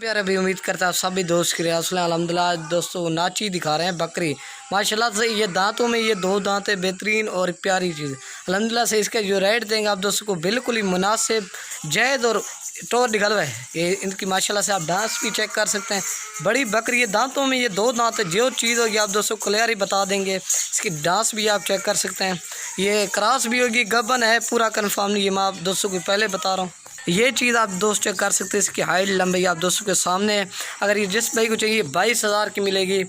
प्यारे भी उम्मीद करता है सभी दोस्त के अल्हम्दुलिल्लाह। दोस्तों नाची दिखा रहे हैं बकरी, माशाल्लाह से ये दांतों में ये दो दांत है, बेहतरीन और प्यारी चीज़ अल्हम्दुलिल्लाह से। इसका जो रेट देंगे आप दोस्तों को बिल्कुल ही मुनासिब, जायज़ और टोर निकलवा है ये इनकी। माशाल्लाह से आप डांस भी चेक कर सकते हैं। बड़ी बकरी है, दांतों में ये दो दांत है, जो चीज़ होगी आप दोस्तों को क्लियर ही बता देंगे। इसकी डांस भी आप चेक कर सकते हैं। ये क्रॉस भी होगी, गबन है, पूरा कन्फर्म नहीं, ये मैं आप दोस्तों को पहले बता रहा हूँ। ये चीज़ आप दोस्त चेक कर सकते हैं। इसकी हाइट लंबाई आप दोस्तों के सामने है। अगर ये जिस भाई को चाहिए 22,000 की मिलेगी।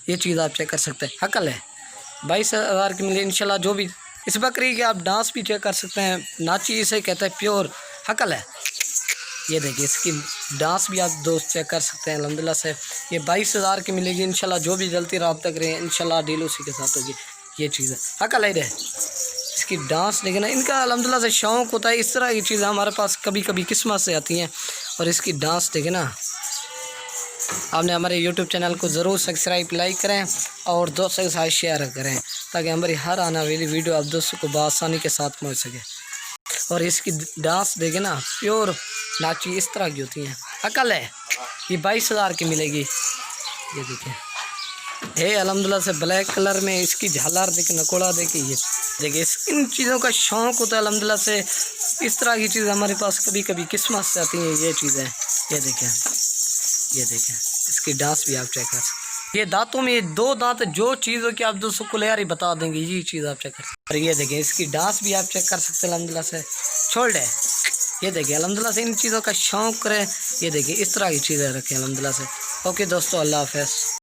ये चीज़ आप चेक कर सकते हैं, हकल है 22,000 की मिलेगी इंशाल्लाह। जो भी इस बकरी के आप डांस भी चेक कर सकते हैं। नाची इसे कहते हैं, प्योर हकल है। ये देखिए इसकी डांस भी आप दोस्त चेक कर सकते हैं अल्हम्दुलिल्लाह से। ये 22,000 की मिलेगी इंशाल्लाह। जो भी जल्दी रब्ता करें इंशाल्लाह डील उसी के साथ होगी। ये चीज़ है हकल है। इसकी डांस लेकिन इनका अल्हम्दुलिल्लाह से शौक़ होता है। इस तरह की चीज़ें हमारे पास कभी कभी किस्मत से आती हैं। और इसकी डांस देखें ना, आपने हमारे यूट्यूब चैनल को ज़रूर सब्सक्राइब लाइक करें और दोस्तों के साथ शेयर करें, ताकि हमारी हर आने वाली वीडियो आप दोस्तों को बआसानी के साथ पहुँच सके। और इसकी डांस देखें ना, प्योर नाची इस तरह की होती हैं, अकल है। ये 22,000 की मिलेगी। ये देखें है अल्हम्दुलिल्लाह से ब्लैक कलर में। इसकी झालर देखे, नकोड़ा देखे, ये देखिए इन चीज़ों का शौक़ होता है अल्हम्दुलिल्लाह से। इस तरह की चीज़ हमारे पास कभी कभी किस्मत से आती हैं। ये चीज़ें ये देखें, ये देखें इसकी डांस भी आप चेक कर सकते हैं। ये दांतों में ये दो दांत, जो चीज़ हो कि आप दोस्तों को यार ही बता देंगे। ये चीज़ आप चेक कर सकते हैं। और ये देखें इसकी डांस भी आप चेक कर सकते हैं अल्हम्दुलिल्लाह से। छोड़ है ये देखिए अल्हम्दुलिल्लाह से इन चीज़ों का शौक़ करें। ये देखिए इस तरह की चीज़ें रखें अल्हम्दुलिल्लाह से। ओके दोस्तों, अल्लाह हाफ़िज़।